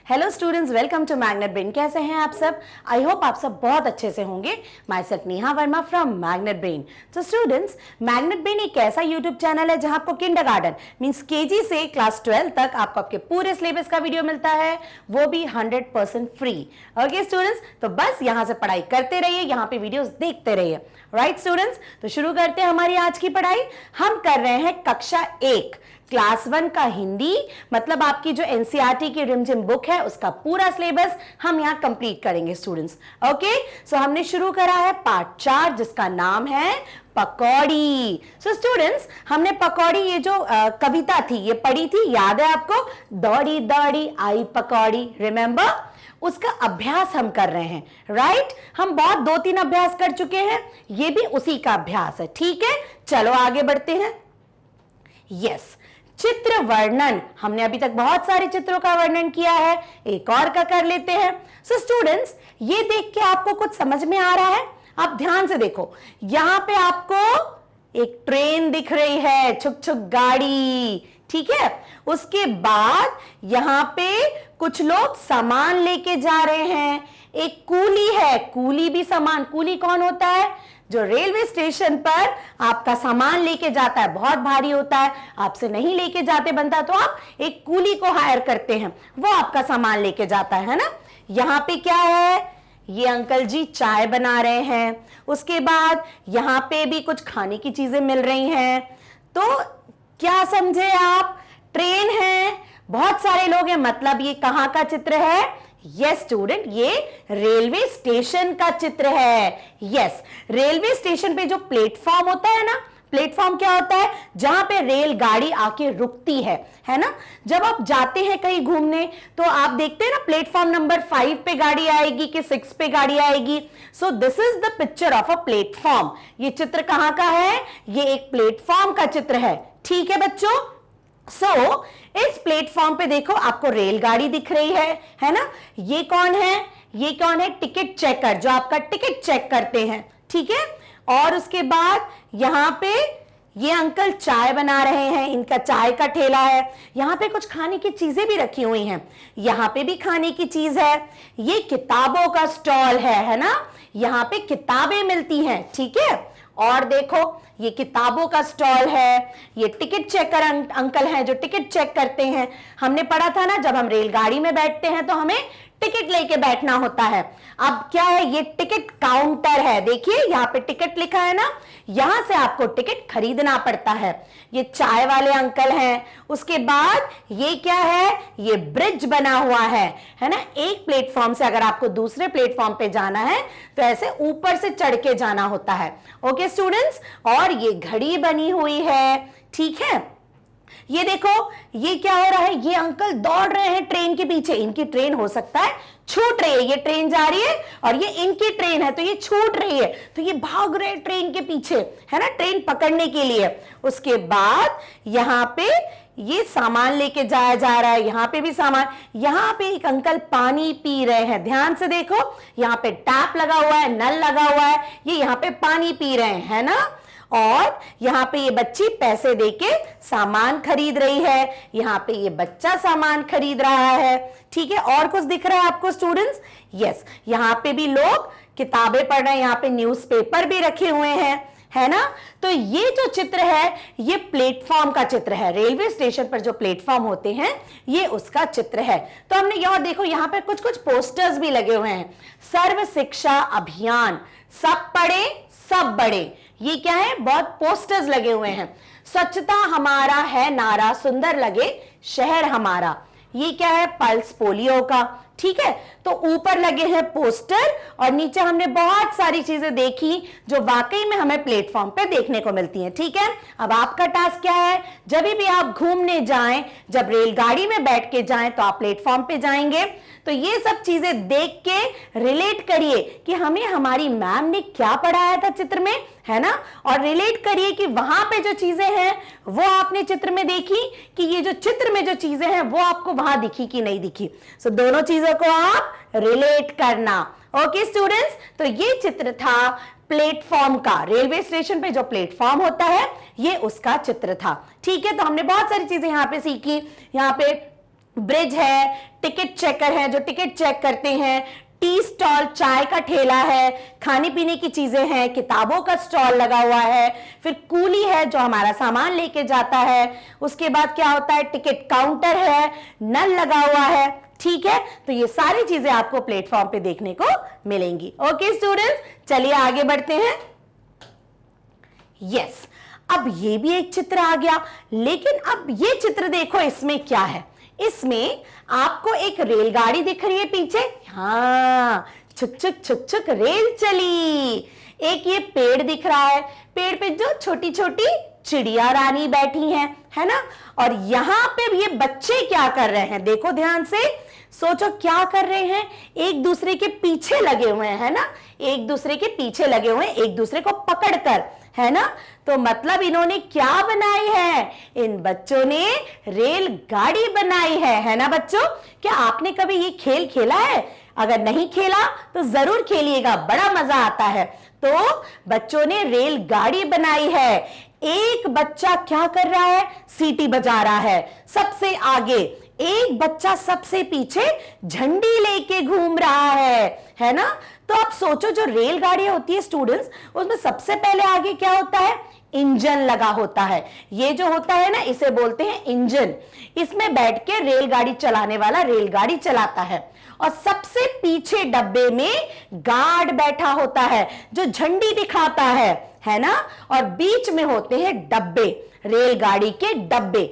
Hello students, welcome to Magnet Brain. कैसे हैं आप सब? आई होप आप सब बहुत अच्छे से होंगे। My self Neha Verma from magnet brain. तो स्टूडेंट्स, मैग्नेट ब्रेन एक ऐसा यूट्यूब चैनल है जहां आपको किंडरगार्टन मींस केजी से क्लास 12 तक आपको आपके पूरे सिलेबस का वीडियो मिलता है, वो भी 100% फ्री। ओके स्टूडेंट्स, तो बस यहां से पढ़ाई करते रहिए, यहाँ पे वीडियोस देखते रहिए। राइट स्टूडेंट्स, तो शुरू करते हैं हमारी आज की पढ़ाई। हम कर रहे हैं कक्षा 1 क्लास 1 का हिंदी, मतलब आपकी जो एनसीईआरटी की रिमझिम बुक है उसका पूरा सिलेबस हम यहाँ कंप्लीट करेंगे स्टूडेंट्स। ओके, सो हमने शुरू करा है पार्ट 4 जिसका नाम है पकौड़ी। सो स्टूडेंट्स, हमने पकौड़ी ये जो कविता थी ये पढ़ी थी, याद है आपको? दौड़ी दौड़ी आई पकौड़ी, रिमेंबर? उसका अभ्यास हम कर रहे हैं। राइट, हम बहुत 2-3 अभ्यास कर चुके हैं, ये भी उसी का अभ्यास है। ठीक है, चलो आगे बढ़ते हैं। यस, चित्र वर्णन, हमने अभी तक बहुत सारे चित्रों का वर्णन किया है, एक और का कर लेते हैं। सो स्टूडेंट्स, ये देख के आपको कुछ समझ में आ रहा है? आप ध्यान से देखो, यहां पे आपको एक ट्रेन दिख रही है, छुक छुक गाड़ी। ठीक है, उसके बाद यहां पे कुछ लोग सामान लेके जा रहे हैं, एक कूली है, कूली भी सामान। कूली कौन होता है? जो रेलवे स्टेशन पर आपका सामान लेके जाता है, बहुत भारी होता है, आपसे नहीं लेके जाते बनता, तो आप एक कूली को हायर करते हैं, वो आपका सामान लेके जाता है ना। यहां पे क्या है? ये अंकल जी चाय बना रहे हैं, उसके बाद यहां पे भी कुछ खाने की चीजें मिल रही हैं। तो क्या समझे आप? ट्रेन है, बहुत सारे लोग हैं, मतलब ये कहां का चित्र है? यस स्टूडेंट, ये रेलवे स्टेशन का चित्र है। यस, रेलवे स्टेशन पे जो प्लेटफॉर्म होता है ना, प्लेटफॉर्म क्या होता है? जहां पे रेलगाड़ी आके रुकती है ना। जब आप जाते हैं कहीं घूमने तो आप देखते हैं ना, प्लेटफॉर्म नंबर 5 पे गाड़ी आएगी कि 6 पे गाड़ी आएगी। So this is the picture of a platform. ये चित्र कहां का है? ये एक प्लेटफॉर्म का चित्र है। ठीक है बच्चों, सो इस प्लेटफॉर्म पे देखो आपको रेलगाड़ी दिख रही है ना। ये कौन है? ये कौन है? टिकट चेकर, जो आपका टिकट चेक करते हैं। ठीक है, और उसके बाद यहां पे ये अंकल चाय बना रहे हैं, इनका चाय का ठेला है। यहां पे कुछ खाने की चीजें भी रखी हुई हैं, यहां पे भी खाने की चीज है। ये किताबों का स्टॉल है ना, यहां पे किताबें मिलती हैं। ठीक है, और देखो ये किताबों का स्टॉल है, ये टिकट चेकर अंकल हैं जो टिकट चेक करते हैं। हमने पढ़ा था ना, जब हम रेलगाड़ी में बैठते हैं तो हमें टिकट लेके बैठना होता है। अब क्या है? ये टिकट काउंटर है, देखिए यहां पे टिकट लिखा है ना, यहां से आपको टिकट खरीदना पड़ता है। ये चाय वाले अंकल हैं, उसके बाद ये क्या है? ये ब्रिज बना हुआ है ना। एक प्लेटफॉर्म से अगर आपको दूसरे प्लेटफॉर्म पे जाना है तो ऐसे ऊपर से चढ़ के जाना होता है। ओके स्टूडेंट्स, और ये घड़ी बनी हुई है। ठीक है, ये देखो ये क्या हो रहा है? ये अंकल दौड़ रहे हैं ट्रेन के पीछे, इनकी ट्रेन हो सकता है छूट रही है, ये ट्रेन जा रही है और ये इनकी ट्रेन है तो ये छूट रही है, तो ये भाग रहे हैं ट्रेन के पीछे, है ना, ट्रेन पकड़ने के लिए। उसके बाद यहां पे ये सामान लेके जाया जा रहा है, यहां पे भी सामान। यहां पे एक अंकल पानी पी रहे हैं, ध्यान से देखो, यहां पे टैप लगा हुआ है, नल लगा हुआ है, ये यहां पे पानी पी रहे हैं, है ना। और यहां पे ये बच्ची पैसे देके सामान खरीद रही है, यहां पे ये बच्चा सामान खरीद रहा है। ठीक है, और कुछ दिख रहा है आपको स्टूडेंट्स? यस, यहां पे भी लोग किताबें पढ़ रहे हैं, यहां पे न्यूज़पेपर भी रखे हुए हैं, है ना। तो ये जो चित्र है ये प्लेटफॉर्म का चित्र है, रेलवे स्टेशन पर जो प्लेटफॉर्म होते हैं ये उसका चित्र है। तो हमने यहां देखो, यहां पे कुछ कुछ पोस्टर्स भी लगे हुए हैं। सर्व शिक्षा अभियान, सब पढ़े सब बढ़े, ये क्या है? बहुत पोस्टर्स लगे हुए हैं। स्वच्छता हमारा है नारा, सुंदर लगे शहर हमारा, ये क्या है? पल्स पोलियो का। ठीक है, तो ऊपर लगे हैं पोस्टर और नीचे हमने बहुत सारी चीजें देखी जो वाकई में हमें प्लेटफॉर्म पे देखने को मिलती हैं। ठीक है, अब आपका टास्क क्या है? जब भी आप घूमने जाएं, जब रेलगाड़ी में बैठ के जाएं तो आप प्लेटफॉर्म पे जाएंगे, तो ये सब चीजें देख के रिलेट करिए कि हमें हमारी मैम ने क्या पढ़ाया था चित्र में, है ना, और रिलेट करिए कि वहां पे जो चीजें हैं वो आपने चित्र में देखी कि ये जो चित्र में जो चीजें हैं वो आपको वहां दिखी कि नहीं दिखी। सो दोनों चीजों को आप रिलेट करना। ओके स्टूडेंट्स, तो ये चित्र था प्लेटफॉर्म का, रेलवे स्टेशन पे जो प्लेटफॉर्म होता है ये उसका चित्र था। ठीक है, तो हमने बहुत सारी चीजें यहां पे सीखी। यहां पे ब्रिज है, टिकट चेकर है जो टिकट चेक करते हैं, टी स्टॉल चाय का ठेला है, खाने पीने की चीजें हैं, किताबों का स्टॉल लगा हुआ है, फिर कूली है जो हमारा सामान लेके जाता है, उसके बाद क्या होता है, टिकट काउंटर है, नल लगा हुआ है। ठीक है, तो ये सारी चीजें आपको प्लेटफॉर्म पे देखने को मिलेंगी। ओके स्टूडेंट्स, चलिए आगे बढ़ते हैं। यस, अब ये भी एक चित्र आ गया, लेकिन अब ये चित्र देखो, इसमें क्या है, इसमें आपको एक रेलगाड़ी दिख रही है पीछे। हाँ, छुक छुक छुक छुक रेल चली। एक ये पेड़ दिख रहा है, पेड़ पे जो छोटी छोटी चिड़िया रानी बैठी हैं, है ना। और यहां पे ये बच्चे क्या कर रहे हैं, देखो ध्यान से, सोचो क्या कर रहे हैं, एक दूसरे के पीछे लगे हुए हैं, है ना, एक दूसरे के पीछे लगे हुए हैं, एक दूसरे को पकड़कर, है ना। तो मतलब इन्होंने क्या बनाई है, इन बच्चों ने रेलगाड़ी बनाई है ना बच्चों। क्या आपने कभी ये खेल खेला है? अगर नहीं खेला तो जरूर खेलिएगा, बड़ा मजा आता है। तो बच्चों ने रेलगाड़ी बनाई है। एक बच्चा क्या कर रहा है, सीटी बजा रहा है सबसे आगे, एक बच्चा सबसे पीछे झंडी लेके घूम रहा है ना। तो आप सोचो, जो रेलगाड़ी होती है स्टूडेंट्स, उसमें सबसे पहले आगे क्या होता है, इंजन लगा होता है। ये जो होता है ना, इसे बोलते हैं इंजन। इसमें बैठ के रेलगाड़ी चलाने वाला रेलगाड़ी चलाता है। और सबसे पीछे डब्बे में गार्ड बैठा होता है जो झंडी दिखाता है ना। और बीच में होते हैं डब्बे, रेलगाड़ी के डब्बे,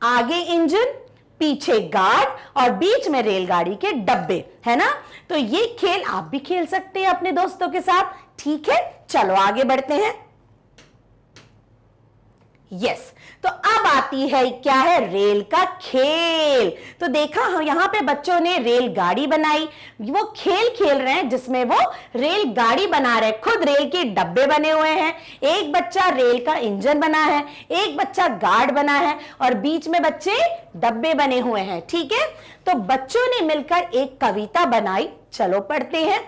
आगे इंजन, पीछे गार्ड और बीच में रेलगाड़ी के डब्बे, है ना। तो ये खेल आप भी खेल सकते हैं अपने दोस्तों के साथ। ठीक है, चलो आगे बढ़ते हैं। यस, तो अब आती है क्या है, रेल का खेल। तो देखा हम यहां पे बच्चों ने रेलगाड़ी बनाई, वो खेल खेल रहे हैं जिसमें वो रेलगाड़ी बना रहे हैं, खुद रेल के डब्बे बने हुए हैं, एक बच्चा रेल का इंजन बना है, एक बच्चा गार्ड बना है और बीच में बच्चे डब्बे बने हुए हैं। ठीक है, तो बच्चों ने मिलकर एक कविता बनाई, चलो पढ़ते हैं।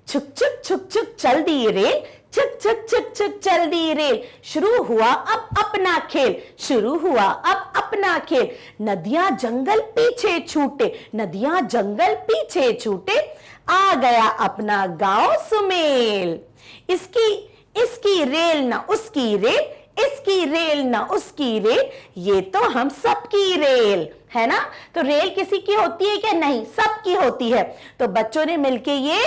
छुक छुक छुक छुक चल दी रेल, छुक छुक छुक छुक चल दी रेल, शुरू हुआ अब अपना खेल, शुरू हुआ अब अपना खेल, नदियां जंगल पीछे छूटे, नदियां जंगल पीछे छूटे, आ गया अपना गांव सुमेल। इसकी इसकी रेल ना उसकी रेल, इसकी रेल ना उसकी रेल, ये तो हम सबकी रेल, है ना। तो रेल किसी की होती है क्या? नहीं, सबकी होती है। तो बच्चों ने मिलके ये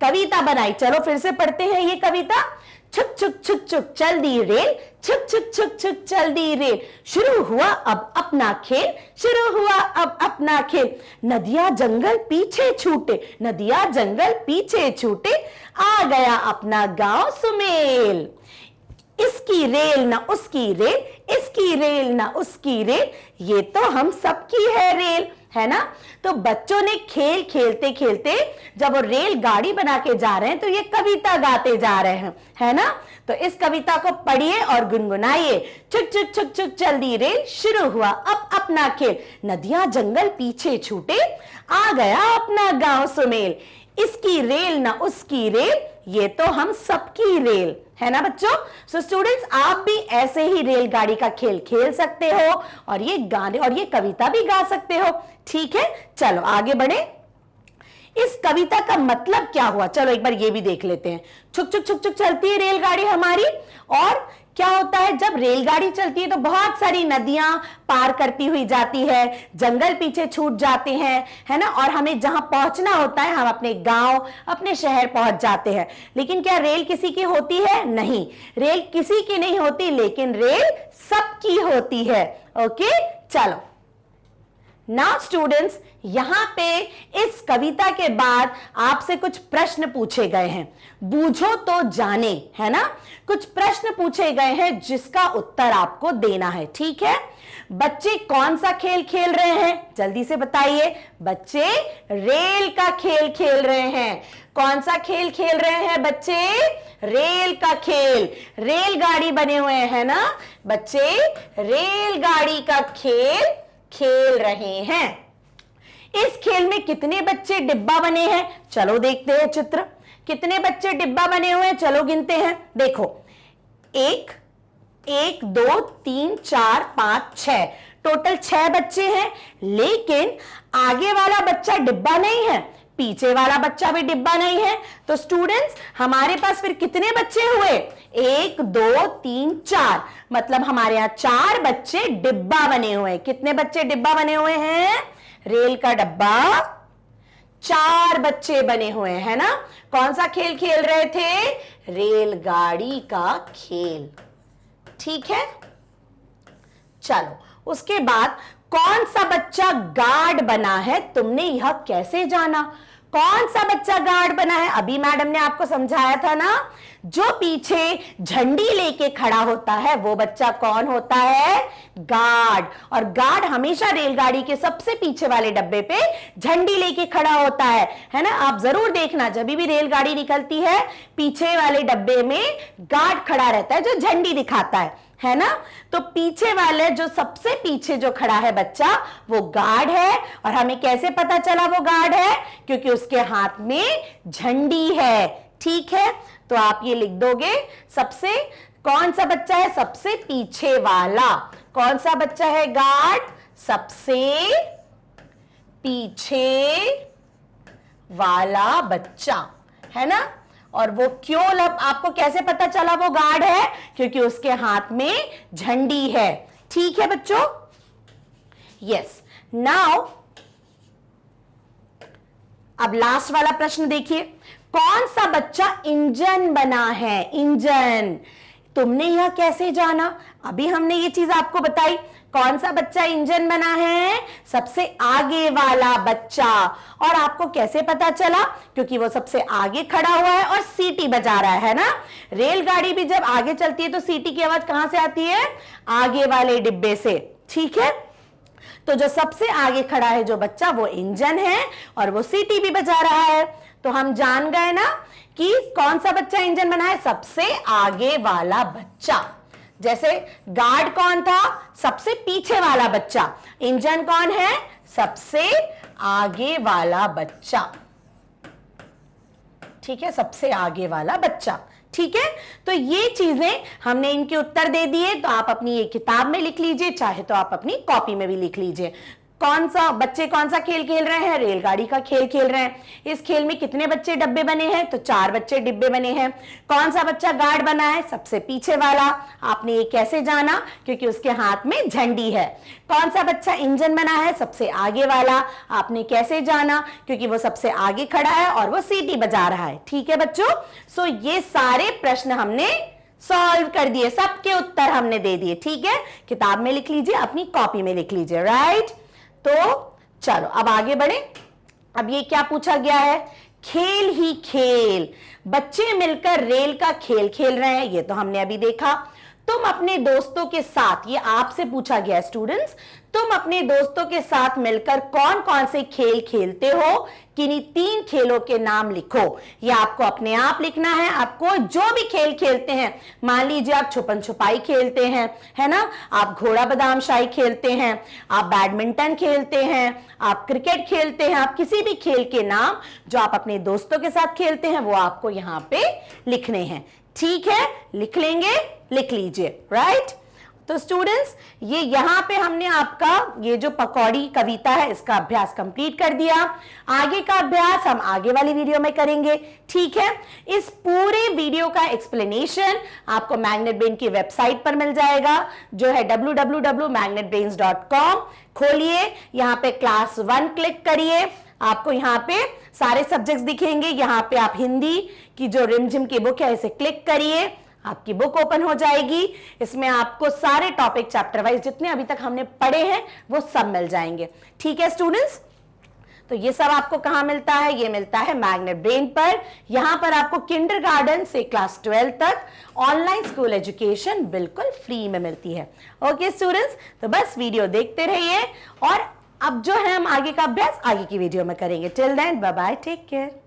कविता बनाई। चलो फिर से पढ़ते हैं ये कविता। छुक छुक छुक छुक चल दी रेल, छुक छुक छुक छुक चल दी रेल, शुरू हुआ अब अपना खेल, शुरू हुआ अब अपना खेल, नदियां जंगल पीछे छूटे, नदियां जंगल पीछे छूटे, आ गया अपना गांव सुमेल। इसकी रेल ना उसकी रेल, इसकी रेल ना उसकी रेल, ये तो हम सबकी है रेल, है ना। तो बच्चों ने खेल खेलते खेलते जब वो रेल गाड़ी बना के जा रहे हैं तो ये कविता गाते जा रहे हैं, है ना। तो इस कविता को पढ़िए और गुनगुनाइए। छुक छुक छुक छुक चल दी रेल, शुरू हुआ अब अपना खेल, नदियां जंगल पीछे छूटे, आ गया अपना गांव सुमेल। इसकी रेल ना उसकी रेल, ये तो हम सबकी रेल, है ना बच्चों। सो स्टूडेंट्स, आप भी ऐसे ही रेलगाड़ी का खेल खेल सकते हो और ये गाने और ये कविता भी गा सकते हो। ठीक है, चलो आगे बढ़े। इस कविता का मतलब क्या हुआ, चलो एक बार ये भी देख लेते हैं। छुक छुक छुक छुक चलती है रेलगाड़ी हमारी, और क्या होता है जब रेलगाड़ी चलती है तो बहुत सारी नदियां पार करती हुई जाती है, जंगल पीछे छूट जाते हैं, है ना। और हमें जहां पहुंचना होता है हम अपने गांव अपने शहर पहुंच जाते हैं। लेकिन क्या रेल किसी की होती है? नहीं, रेल किसी की नहीं होती, लेकिन रेल सबकी होती है। ओके, चलो नाउ स्टूडेंट्स, यहां पे इस कविता के बाद आपसे कुछ प्रश्न पूछे गए हैं, बूझो तो जाने, है ना। कुछ प्रश्न पूछे गए हैं जिसका उत्तर आपको देना है। ठीक है, बच्चे कौन सा खेल खेल रहे हैं, जल्दी से बताइए। बच्चे रेल का खेल खेल रहे हैं। कौन सा खेल खेल रहे हैं बच्चे? रेल का खेल। रेलगाड़ी बने हुए हैं ना बच्चे, रेलगाड़ी का खेल खेल रहे हैं। इस खेल में कितने बच्चे डिब्बा बने हैं, चलो देखते हैं चित्र। कितने बच्चे डिब्बा बने हुए हैं, चलो गिनते हैं। देखो, 1 2 3 4 5 6, टोटल 6 बच्चे हैं, लेकिन आगे वाला बच्चा डिब्बा नहीं है, पीछे वाला बच्चा भी डिब्बा नहीं है। तो स्टूडेंट्स हमारे पास फिर कितने बच्चे हुए? 1 2 3 4, मतलब हमारे यहां 4 बच्चे डिब्बा बने हुए हैं। कितने बच्चे डिब्बा बने हुए हैं? रेल का डब्बा 4 बच्चे बने हुए हैं, है ना। कौन सा खेल खेल रहे थे? रेलगाड़ी का खेल। ठीक है, चलो उसके बाद कौन सा बच्चा गार्ड बना है? तुमने यह कैसे जाना? कौन सा बच्चा गार्ड बना है? अभी मैडम ने आपको समझाया था ना, जो पीछे झंडी लेके खड़ा होता है वो बच्चा कौन होता है? गार्ड। और गार्ड हमेशा रेलगाड़ी के सबसे पीछे वाले डब्बे पे झंडी लेके खड़ा होता है ना। आप जरूर देखना, जब भी रेलगाड़ी निकलती है पीछे वाले डब्बे में गार्ड खड़ा रहता है जो झंडी दिखाता है ना। तो पीछे वाले जो सबसे पीछे जो खड़ा है बच्चा वो गार्ड है। और हमें कैसे पता चला वो गार्ड है? क्योंकि उसके हाथ में झंडी है। ठीक है, तो आप ये लिख दोगे, सबसे कौन सा बच्चा है? सबसे पीछे वाला। कौन सा बच्चा है गार्ड? सबसे पीछे वाला बच्चा, है ना। और वो क्यों आपको कैसे पता चला वो गार्ड है? क्योंकि उसके हाथ में झंडी है। ठीक है बच्चों, यस। नाउ अब लास्ट वाला प्रश्न देखिए, कौन सा बच्चा इंजन बना है? इंजन। तुमने यह कैसे जाना? अभी हमने ये चीज आपको बताई। कौन सा बच्चा इंजन बना है? सबसे आगे वाला बच्चा। और आपको कैसे पता चला? क्योंकि वो सबसे आगे खड़ा हुआ है और सीटी बजा रहा है ना। रेलगाड़ी भी जब आगे चलती है तो सीटी की आवाज कहां से आती है? आगे वाले डिब्बे से। ठीक है, तो जो सबसे आगे खड़ा है जो बच्चा वो इंजन है और वो सीटी भी बजा रहा है। तो हम जान गए ना कि कौन सा बच्चा इंजन बना है? सबसे आगे वाला बच्चा। जैसे गार्ड कौन था? सबसे पीछे वाला बच्चा। इंजन कौन है? सबसे आगे वाला बच्चा। ठीक है, सबसे आगे वाला बच्चा। ठीक है, तो ये चीजें हमने इनके उत्तर दे दिए। तो आप अपनी ये किताब में लिख लीजिए, चाहे तो आप अपनी कॉपी में भी लिख लीजिए। कौन सा बच्चे कौन सा खेल खेल रहे हैं? रेलगाड़ी का खेल खेल रहे हैं। इस खेल में कितने बच्चे डब्बे बने हैं? तो 4 बच्चे डिब्बे बने हैं। कौन सा बच्चा गार्ड बना है? सबसे पीछे वाला। आपने ये कैसे जाना? क्योंकि उसके हाथ में झंडी है। कौन सा बच्चा इंजन बना है? सबसे आगे वाला। आपने कैसे जाना? क्योंकि वो सबसे आगे खड़ा है और वो सीटी बजा रहा है। ठीक है बच्चों, सो ये सारे प्रश्न हमने सॉल्व कर दिए, सबके उत्तर हमने दे दिए। ठीक है, किताब में लिख लीजिए, अपनी कॉपी में लिख लीजिए। राइट, तो चलो अब आगे बढ़े। अब ये क्या पूछा गया है? खेल ही खेल, बच्चे मिलकर रेल का खेल खेल रहे हैं। ये तो हमने अभी देखा। तुम अपने दोस्तों के साथ, ये आपसे पूछा गया स्टूडेंट्स, तुम अपने दोस्तों के साथ मिलकर कौन कौन से खेल खेलते हो? किन्हीं 3 खेलों के नाम लिखो। ये आपको अपने आप लिखना है। आपको जो भी खेल खेलते हैं, मान लीजिए आप छुपन छुपाई खेलते हैं, है ना, आप घोड़ा बादाम शाही खेलते हैं, आप बैडमिंटन खेलते हैं, आप क्रिकेट खेलते हैं, आप किसी भी खेल के नाम जो आप अपने दोस्तों के साथ खेलते हैं वो आपको यहां पे लिखने हैं। ठीक है, लिख लेंगे, लिख लीजिए। राइट, तो स्टूडेंट्स ये यहां पे हमने आपका ये जो पकौड़ी कविता है इसका अभ्यास कंप्लीट कर दिया। आगे का अभ्यास हम आगे वाली वीडियो में करेंगे। ठीक है, इस पूरे वीडियो का एक्सप्लेनेशन आपको मैग्नेट ब्रेन की वेबसाइट पर मिल जाएगा, जो है www.magnetbrains.com। खोलिए, यहाँ पे क्लास 1 क्लिक करिए, आपको यहाँ पे सारे सब्जेक्ट्स दिखेंगे। यहाँ पे आप हिंदी की जो रिमझिम की बुक है इसे क्लिक करिए, आपकी बुक ओपन हो जाएगी। इसमें आपको सारे टॉपिक चैप्टर वाइज जितने अभी तक हमने पढ़े हैं वो सब मिल जाएंगे। ठीक है स्टूडेंट्स, तो ये सब आपको कहां मिलता है? ये मिलता है मैग्नेट ब्रेन पर। यहां पर आपको किंडरगार्टन से क्लास 12 तक ऑनलाइन स्कूल एजुकेशन बिल्कुल फ्री में मिलती है। ओके स्टूडेंट्स, तो बस वीडियो देखते रहिए और अब जो है हम आगे का अभ्यास आगे की वीडियो में करेंगे। Till then bye bye, take care.